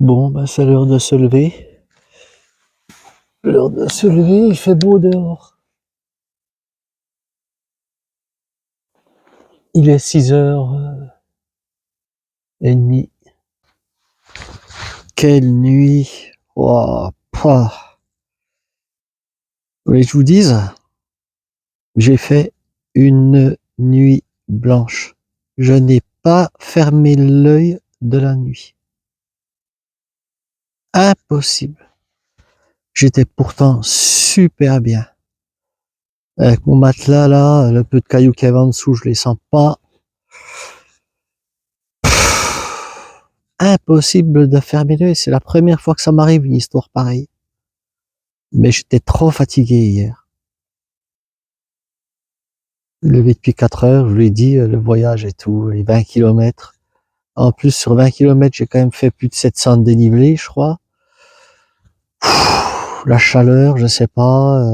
Bon, bah, c'est l'heure de se lever. L'heure de se lever, il fait beau dehors. Il est 6h30. Quelle nuit! Wow, pah. Vous voulez que je vous dise? J'ai fait une nuit blanche. Je n'ai pas fermé l'œil de la nuit. Impossible. J'étais pourtant super bien. Avec mon matelas là, le peu de cailloux qu'il y avait en dessous, je les sens pas. Impossible de fermer l'œil. C'est la première fois que ça m'arrive une histoire pareille. Mais j'étais trop fatigué hier. Levé depuis 4 heures, je lui ai dit, le voyage et tout, les 20 kilomètres. En plus, sur 20 kilomètres, j'ai quand même fait plus de 700 de dénivelé, je crois. La chaleur, je sais pas,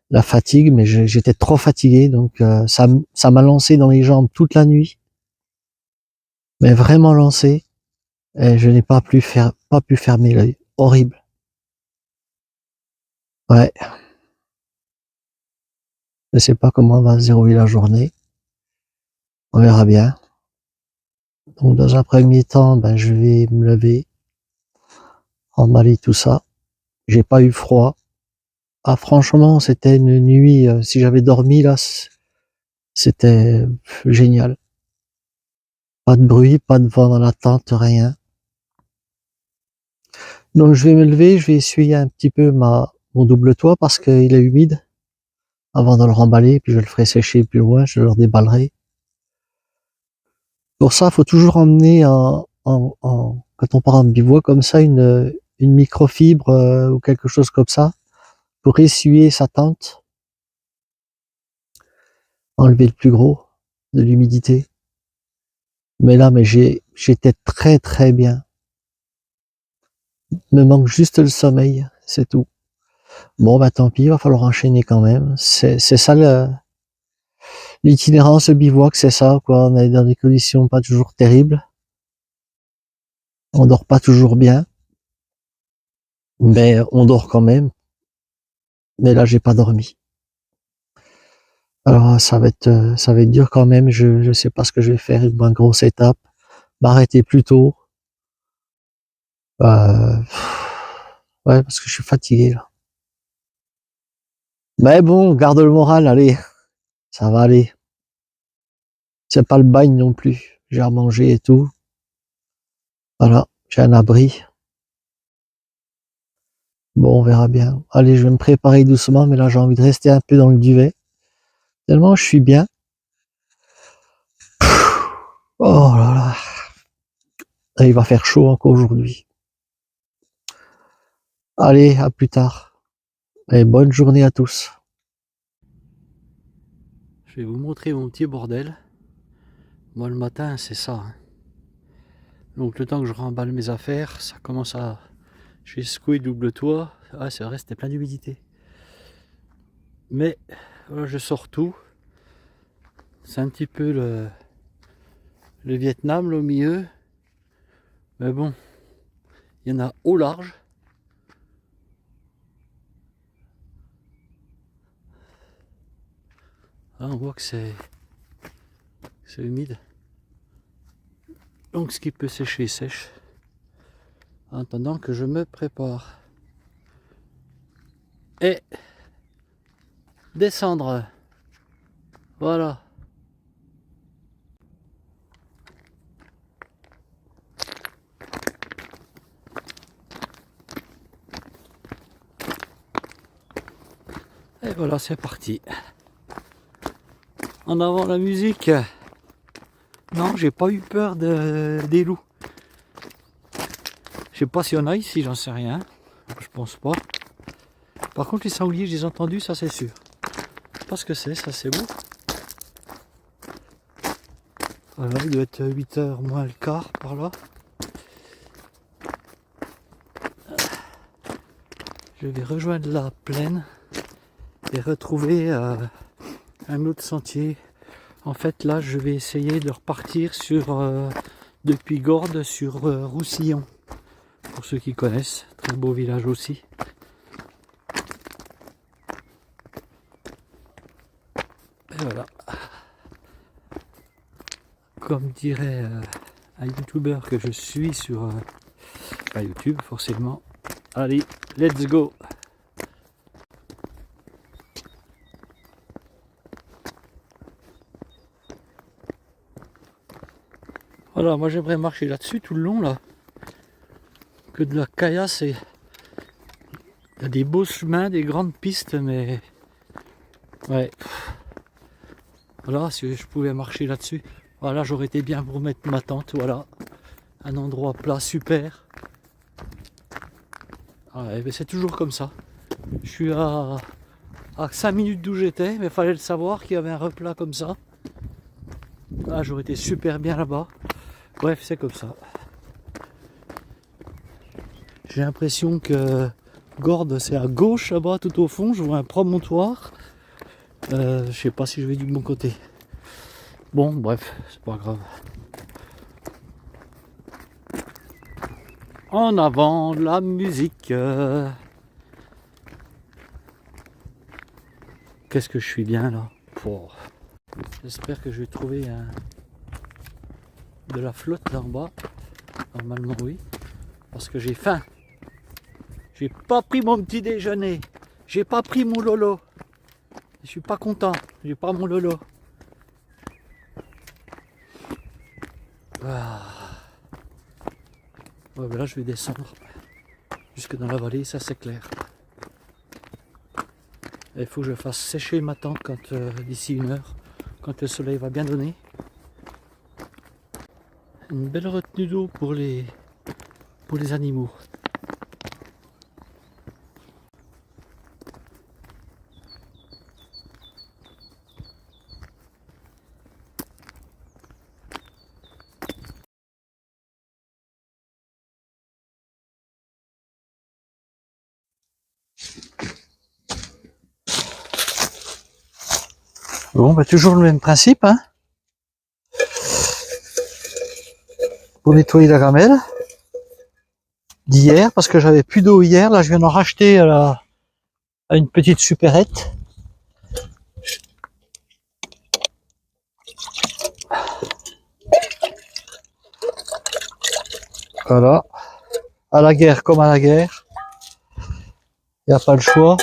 la fatigue, mais j'étais trop fatigué, donc ça m'a lancé dans les jambes toute la nuit. Mais vraiment lancé. Et je n'ai pas pu fermer l'œil. Horrible. Ouais. Je sais pas comment va se dérouler la journée. On verra bien. Donc, dans un premier temps, ben, je vais me lever, emballer tout ça. J'ai pas eu froid. Ah, franchement, c'était une nuit, si j'avais dormi là, c'était génial. Pas de bruit, pas de vent dans la tente, rien. Donc, je vais me lever, je vais essuyer un petit peu mon double toit parce qu'il est humide avant de le remballer, puis je le ferai sécher plus loin, je le déballerai. Pour ça, il faut toujours emmener quand on part en bivouac comme ça, une microfibre ou quelque chose comme ça pour essuyer sa tente, enlever le plus gros de l'humidité. Mais là, j'étais très très bien. Me manque juste le sommeil, c'est tout. Bon, bah tant pis, il va falloir enchaîner quand même. C'est ça l'itinérance, le bivouac, c'est ça, quoi. On est dans des conditions pas toujours terribles. On dort pas toujours bien. Mais on dort quand même. Mais là, j'ai pas dormi. Alors, ça va être dur quand même. Je sais pas ce que je vais faire. Une grosse étape. M'arrêter plus tôt. Ouais, parce que je suis fatigué, là. Mais bon, garde le moral, allez. Ça va aller. C'est pas le bagne non plus. J'ai à manger et tout. Voilà. J'ai un abri. Bon, on verra bien. Allez, je vais me préparer doucement, mais là, j'ai envie de rester un peu dans le duvet. Tellement je suis bien. Oh là là. Et il va faire chaud encore aujourd'hui. Allez, à plus tard. Et bonne journée à tous. Je vais vous montrer mon petit bordel. Moi, le matin, c'est ça. Hein. Donc, le temps que je remballe mes affaires, ça commence à... J'ai secoué double toit. Ah, c'est vrai, c'était plein d'humidité. Mais, voilà, je sors tout. C'est un petit peu le Vietnam, là, au milieu. Mais bon, il y en a au large. Là, on voit que c'est humide. Donc, ce qui peut sécher, sèche. En attendant que je me prépare. Et descendre. Voilà. Et voilà, c'est parti. En avant la musique. Non, j'ai pas eu peur des loups. Je sais pas s'il y en a ici, j'en sais rien. Je pense pas. Par contre, les sangliers, je les ai entendus, ça c'est sûr. Je sais pas ce que c'est, ça c'est beau. Voilà, il doit être 8h moins le quart par là. Je vais rejoindre la plaine et retrouver un autre sentier. En fait, là, je vais essayer de repartir depuis Gordes sur Roussillon. pour ceux qui connaissent. Très beau village aussi. Et voilà. Comme dirait un youtubeur que je suis sur YouTube forcément. Allez, let's go! Voilà, moi j'aimerais marcher là-dessus tout le long là. Que de la caillasse et il y a des beaux chemins, des grandes pistes, mais ouais. Voilà, si je pouvais marcher là-dessus, voilà, j'aurais été bien pour mettre ma tente, voilà. Un endroit plat super. Ouais, mais c'est toujours comme ça. Je suis à 5 minutes d'où j'étais, mais il fallait le savoir qu'il y avait un replat comme ça. Ah, j'aurais été super bien là-bas. Bref, c'est comme ça. J'ai l'impression que Gordes, c'est à gauche là-bas, tout au fond. Je vois un promontoire. Je sais pas si je vais du bon côté. Bon, bref, c'est pas grave. En avant de la musique. Qu'est-ce que je suis bien là. Oh. J'espère que je vais trouver de la flotte là en bas. Normalement oui. Parce que j'ai faim. J'ai pas pris mon petit déjeuner. J'ai pas pris mon lolo. Je suis pas content. J'ai pas mon lolo. Ah. Ouais, ben là je vais descendre jusque dans la vallée, ça c'est clair. Il faut que je fasse sécher ma tente quand d'ici 1 heure, quand le soleil va bien donner. Une belle retenue d'eau pour les animaux. Bon, bah toujours le même principe, hein. Pour nettoyer la gamelle d'hier, parce que j'avais plus d'eau hier. Là, je viens d'en racheter à une petite supérette. Voilà. À la guerre comme à la guerre. Il n'y a pas le choix.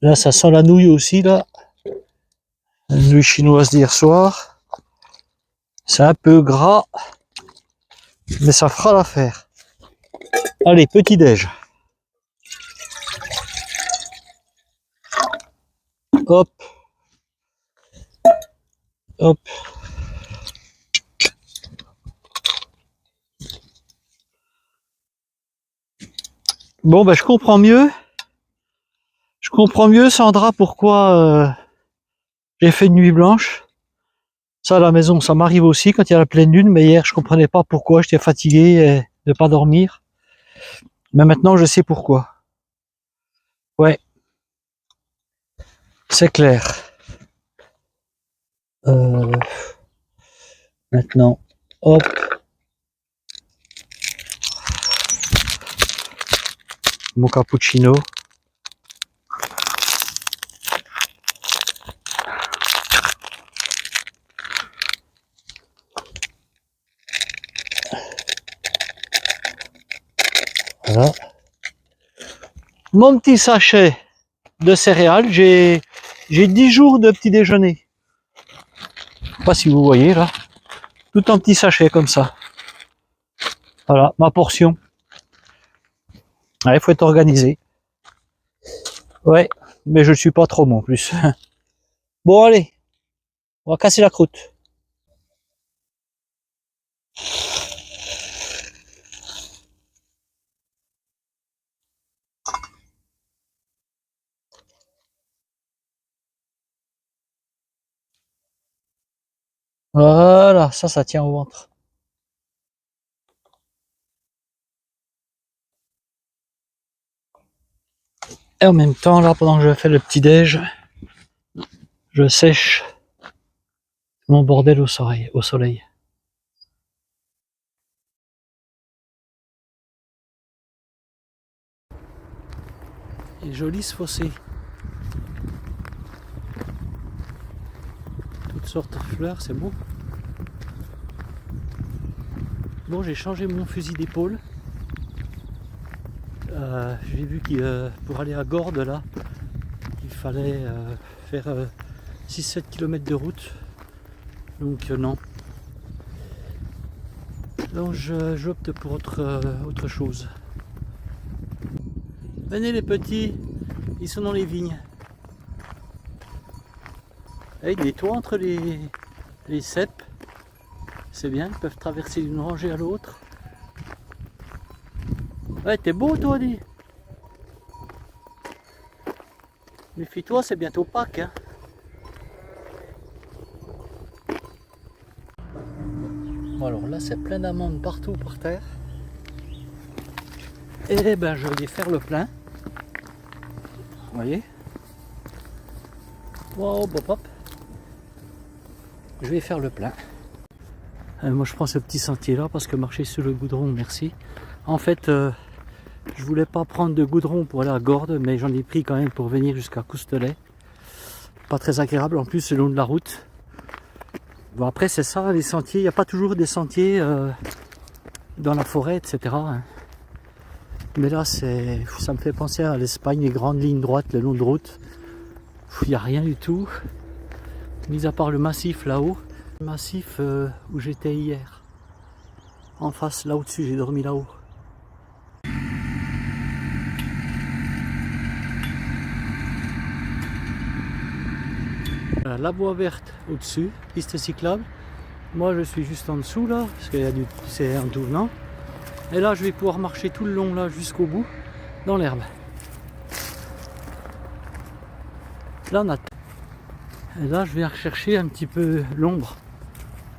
Là, ça sent la nouille aussi, là. Une nouille chinoise d'hier soir. C'est un peu gras, mais ça fera l'affaire. Allez, petit déj. Hop. Hop. Bon, ben, je comprends mieux. Je comprends mieux, Sandra, pourquoi j'ai fait une nuit blanche. Ça, à la maison, ça m'arrive aussi quand il y a la pleine lune, mais hier, je comprenais pas pourquoi. J'étais fatigué de pas dormir. Mais maintenant, je sais pourquoi. Ouais, c'est clair. Maintenant, hop. Mon cappuccino. Voilà. Mon petit sachet de céréales, j'ai 10 jours de petit déjeuner. Je sais pas si vous voyez là. Tout en petit sachet comme ça. Voilà, ma portion. Il faut être organisé. Ouais, mais je ne suis pas trop bon en plus. Bon allez, on va casser la croûte. Voilà, ça tient au ventre. Et en même temps, là, pendant que je fais le petit déj, je sèche mon bordel au soleil. Et joli ce fossé. Toutes sortes de fleurs, c'est beau. Bon, j'ai changé mon fusil d'épaule. J'ai vu que pour aller à Gordes là, il fallait faire 6-7 km de route. Donc non. Donc j'opte pour autre chose. Venez les petits, ils sont dans les vignes. Avec des toits entre les ceps. C'est bien, ils peuvent traverser d'une rangée à l'autre. Ouais, t'es beau toi, dis. Méfie-toi, c'est bientôt Pâques. Hein. Bon, alors là, c'est plein d'amandes partout par terre. Et ben, je vais faire le plein. Vous voyez? Wow, hop, hop. Je vais faire le plein. Moi, je prends ce petit sentier là parce que marcher sur le goudron, merci. En fait, je voulais pas prendre de goudron pour aller à Gordes, mais j'en ai pris quand même pour venir jusqu'à Coustelet. Pas très agréable en plus le long de la route. Bon, après c'est ça, les sentiers, il n'y a pas toujours des sentiers dans la forêt, etc. Hein. Mais là, ça me fait penser à l'Espagne, les grandes lignes droites le long de route. Il n'y a rien du tout, mis à part le massif là-haut. Le massif où j'étais hier. En face, là au-dessus, j'ai dormi là-haut. La voie verte au-dessus, piste cyclable. Moi je suis juste en dessous là, parce que c'est un tournant. Et là je vais pouvoir marcher tout le long là jusqu'au bout, dans l'herbe. Là on a... Et là je vais rechercher un petit peu l'ombre.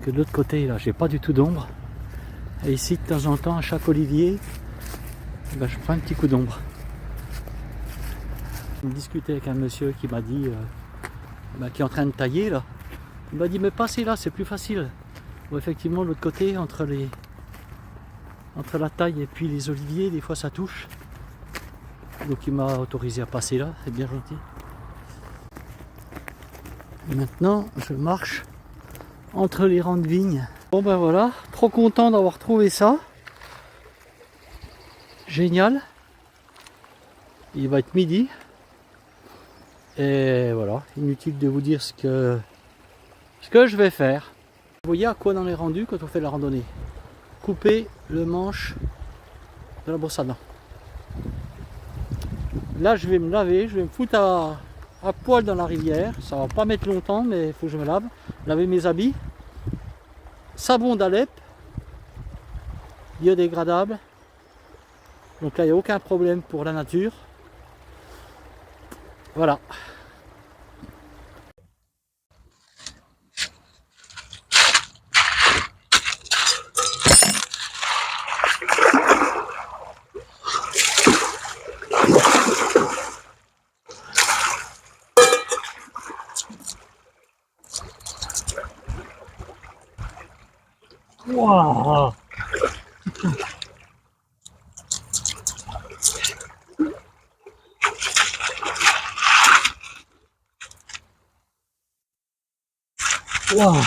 Que de l'autre côté là, j'ai pas du tout d'ombre. Et ici de temps en temps, à chaque olivier, ben, je prends un petit coup d'ombre. Je discutais avec un monsieur qui m'a dit... qui est en train de tailler là, il m'a dit mais passez là, c'est plus facile. Bon, effectivement de l'autre côté, entre la taille et puis les oliviers, des fois ça touche. Donc il m'a autorisé à passer là, c'est bien gentil. Et maintenant je marche entre les rangs de vignes. Bon ben voilà, trop content d'avoir trouvé ça. Génial. Il va être midi. Et voilà, inutile de vous dire ce que je vais faire. Vous voyez à quoi on est rendu quand on fait la randonnée. Couper le manche de la brosse à dents. Là je vais me laver, je vais me foutre à poil dans la rivière. Ça va pas mettre longtemps mais il faut que je me lave. Laver mes habits. Savon d'Alep. Biodégradable. Donc là il n'y a aucun problème pour la nature. Voilà. Wow. Wow.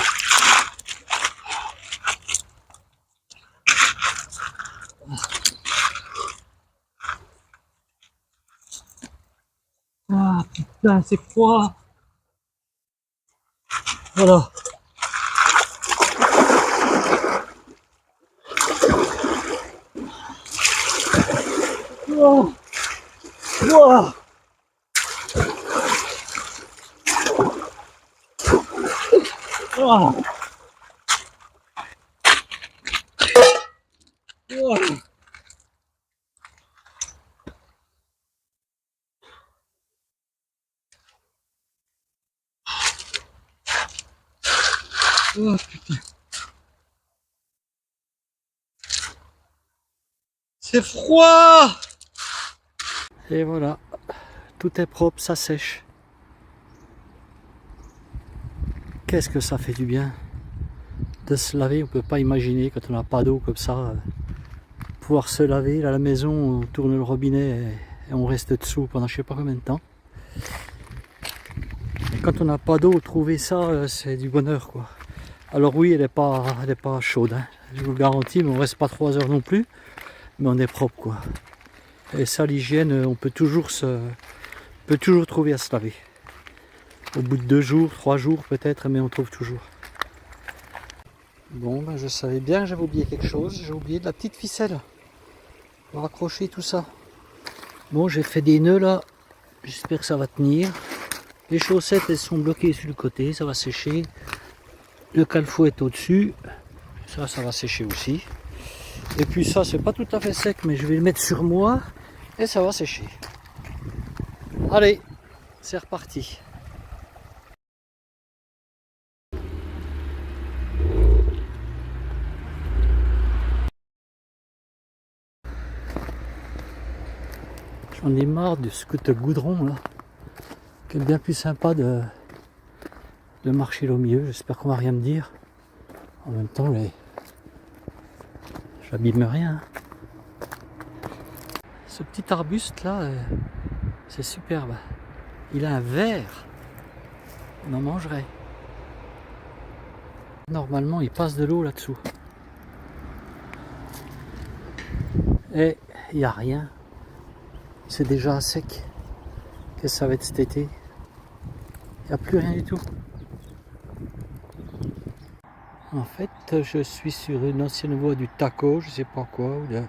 Ah putain, c'est froid. Voilà. Wow. Wow. Wow. Wow. Oh putain. C'est froid. Et voilà, tout est propre, ça sèche. Qu'est-ce que ça fait du bien de se laver. On peut pas imaginer quand on n'a pas d'eau comme ça, pouvoir se laver. Là, à la maison, on tourne le robinet et on reste dessous pendant je sais pas combien de temps. Et quand on n'a pas d'eau, trouver ça, c'est du bonheur, quoi. Alors oui, elle est pas chaude, hein, je vous le garantis, mais on reste pas 3 heures non plus, mais on est propre, quoi. Et ça, l'hygiène, on peut toujours trouver à se laver. Au bout de 2 jours, 3 jours peut-être, mais on trouve toujours. Bon, ben je savais bien que j'avais oublié quelque chose, j'ai oublié de la petite ficelle pour accrocher tout ça. Bon, j'ai fait des nœuds là, j'espère que ça va tenir. Les chaussettes, elles sont bloquées sur le côté, ça va sécher. Le cale-fouet est au-dessus, ça va sécher aussi. Et puis ça, c'est pas tout à fait sec, mais je vais le mettre sur moi et ça va sécher. Allez, c'est reparti. J'en ai marre de ce scooter goudron là, qui est bien plus sympa de marcher là au milieu. J'espère qu'on va rien me dire. En même temps, j'abîme rien. Ce petit arbuste là, c'est superbe. Il a un verre. On en mangerait. Normalement, il passe de l'eau là-dessous. Et il n'y a rien. C'est déjà sec. Qu'est-ce que ça va être cet été? Il n'y a plus rien du tout. En fait, je suis sur une ancienne voie du Taco, je sais pas quoi. Là,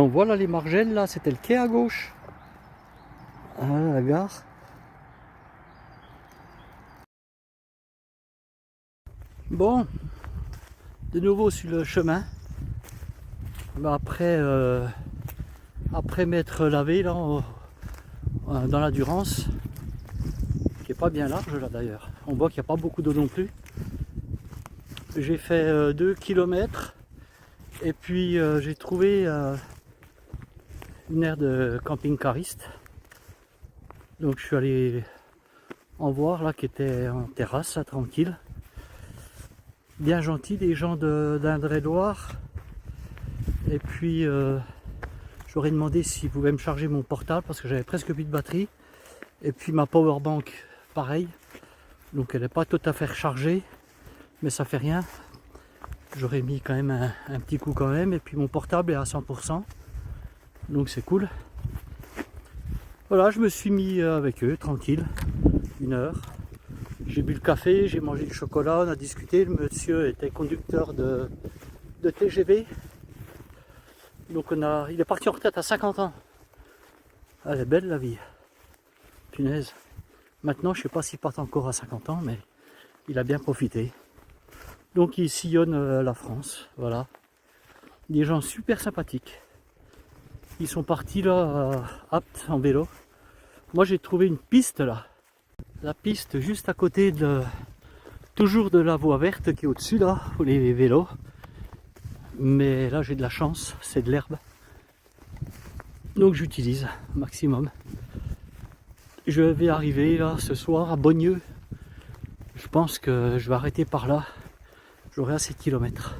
on voit là les margelles, là, c'était le quai à gauche. Ah, la gare. Bon, de nouveau sur le chemin. Ben après m'être lavé là, dans la Durance, qui est pas bien large là d'ailleurs. On voit qu'il n'y a pas beaucoup d'eau non plus. J'ai fait 2 km et puis j'ai trouvé une aire de camping-cariste. Donc je suis allé en voir là qui était en terrasse, là, tranquille. Bien gentil, des gens d'Indre-et-Loire. Et puis j'aurais demandé s'ils pouvaient me charger mon portable parce que j'avais presque plus de batterie. Et puis ma powerbank, pareil. Donc elle n'est pas tout à fait rechargée, mais ça fait rien. J'aurais mis quand même un petit coup quand même. Et puis mon portable est à 100%. Donc c'est cool. Voilà, je me suis mis avec eux, tranquille, 1 heure. J'ai bu le café, j'ai mangé du chocolat, on a discuté. Le monsieur était conducteur de TGV. Donc il est parti en retraite à 50 ans. Elle est belle la vie. Punaise. Maintenant, je sais pas s'il part encore à 50 ans, mais il a bien profité. Donc il sillonne la France, voilà. Des gens super sympathiques. Ils sont partis là, aptes en vélo. Moi j'ai trouvé une piste là. La piste juste à côté toujours de la voie verte qui est au-dessus là, pour les vélos. Mais là j'ai de la chance, c'est de l'herbe. Donc j'utilise maximum. Je vais arriver là ce soir à Beaugneux. Je pense que je vais arrêter par là. J'aurai assez de kilomètres.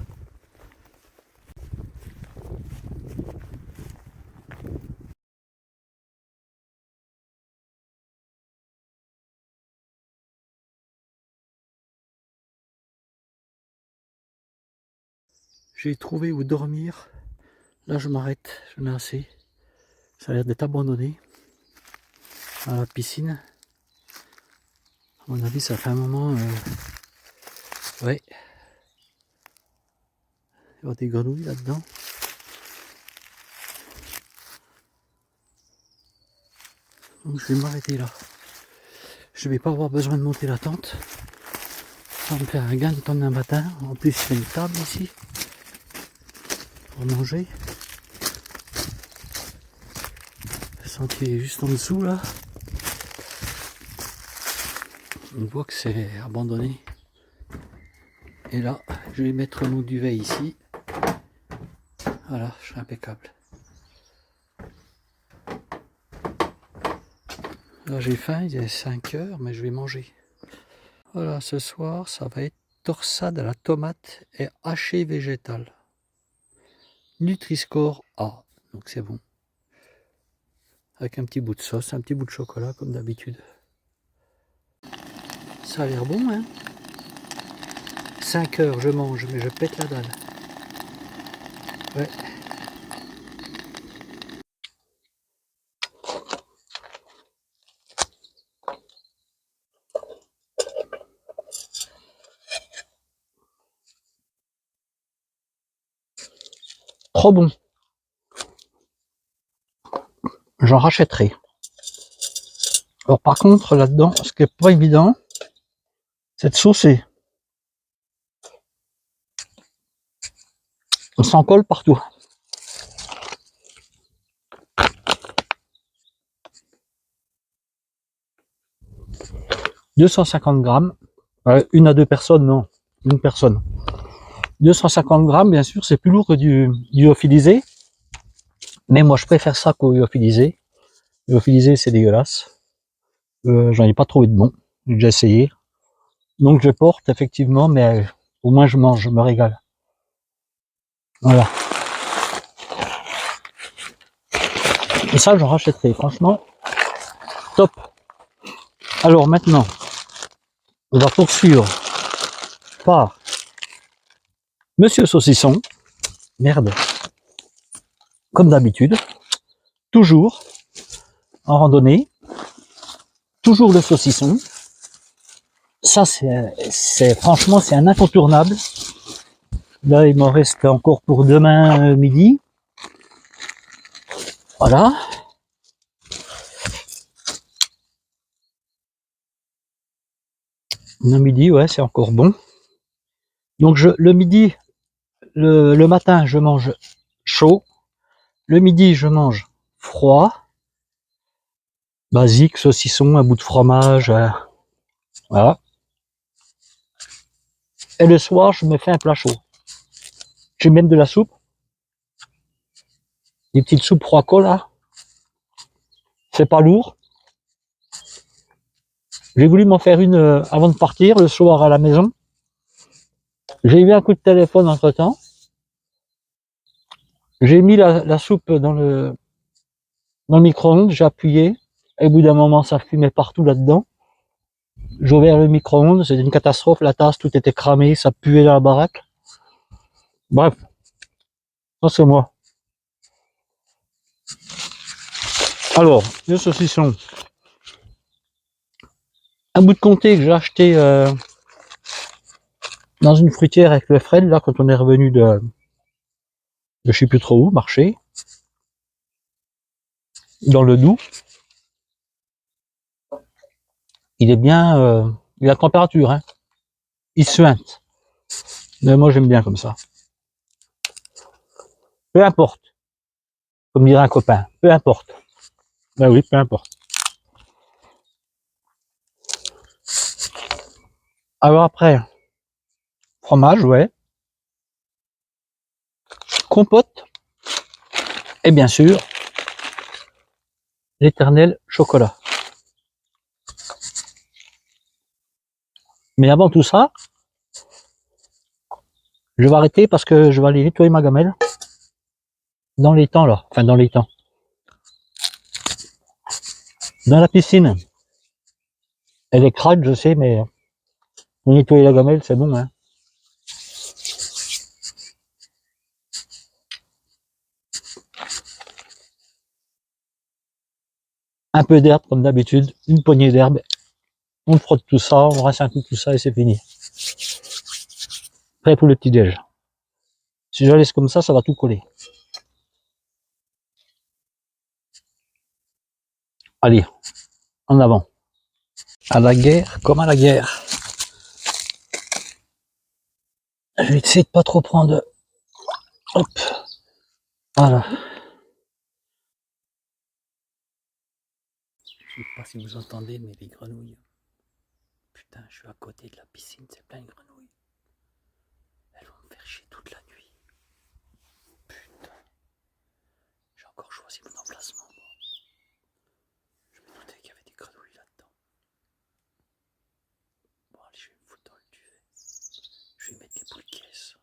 J'ai trouvé où dormir. Là je m'arrête, j'en ai assez. Ça a l'air d'être abandonné. À la piscine. À mon avis ça fait un moment. Ouais. Il y a des grenouilles là-dedans. Donc je vais m'arrêter là. Je vais pas avoir besoin de monter la tente. Ça va me faire un gain de temps d'un matin. En plus il y a une table ici. Pour manger. Le sentier est juste en dessous là. On voit que c'est abandonné. Et là, je vais mettre mon duvet ici. Voilà, je suis impeccable. Là j'ai faim, il est 5 heures, mais je vais manger. Voilà, ce soir, ça va être torsade à la tomate et haché végétal. Nutri-Score A, donc c'est bon. avec un petit bout de sauce, un petit bout de chocolat comme d'habitude. Ça a l'air bon, hein. 5 heures je mange, mais je pète la dalle. Ouais. Trop bon. J'en rachèterai. Alors par contre, là-dedans, ce qui est pas évident, c'est de saucer. On s'en colle partout. « 250 grammes. Une à deux personnes, non. Une personne. 250 grammes, bien sûr, c'est plus lourd que du lyophilisé. Mais moi, je préfère ça qu'au lyophilisé. Lyophilisé, c'est dégueulasse. J'en ai pas trouvé de bon. J'ai déjà essayé. Donc, je porte, effectivement, mais au moins, je mange, je me régale. Voilà. Et ça, j'en rachèterai. Franchement, top. Alors, maintenant, on va poursuivre par Monsieur Saucisson. Merde. Comme d'habitude. Toujours en randonnée. Toujours le saucisson. Ça, c'est franchement, c'est un incontournable. Là, il m'en reste encore pour demain midi. Voilà. Le midi, ouais, c'est encore bon. Donc, le midi, le matin, je mange chaud. Le midi, je mange froid. Basique, saucisson, un bout de fromage. Voilà. Et le soir, je me fais un plat chaud. J'ai même de la soupe. Des petites soupes Roico, là. C'est pas lourd. J'ai voulu m'en faire une avant de partir, le soir à la maison. J'ai eu un coup de téléphone entre temps. J'ai mis la soupe dans le micro-ondes, j'ai appuyé. Et au bout d'un moment, ça fumait partout là-dedans. J'ai ouvert le micro-ondes, c'était une catastrophe, la tasse, tout était cramé, ça puait dans la baraque. Bref, ça c'est moi. Alors, le saucisson. Un bout de comté que j'ai acheté dans une fruitière avec le Fred, là, quand on est revenu de je sais plus trop où, marché. Dans le Doubs. Il est bien, il a la température, hein. Il suinte. Mais moi j'aime bien comme ça. Peu importe. Comme dirait un copain. Peu importe. Ben oui, peu importe. Alors après, fromage, ouais. Compote. Et bien sûr, l'éternel chocolat. Mais avant tout ça, je vais arrêter parce que je vais aller nettoyer ma gamelle. Dans les temps là. Enfin dans les temps. Dans la piscine. Elle est crade, je sais, mais pour nettoyer la gamelle, c'est bon, hein. Un peu d'herbe comme d'habitude, une poignée d'herbe. On frotte tout ça, on rince un peu tout ça et c'est fini. Prêt pour le petit déj. Si je laisse comme ça va tout coller. Allez, en avant. À la guerre comme à la guerre. Je vais essayer de pas trop prendre. Hop. Voilà. Je sais pas si vous entendez, mais les grenouilles. Putain, je suis à côté de la piscine, c'est plein de grenouilles. Elles vont me faire chier toute la nuit. Putain. J'ai encore choisi mon emplacement. Je me doutais qu'il y avait des grenouilles là-dedans. Bon, allez, je vais me foutre dans le duvet. Je vais mettre des boules de caisse.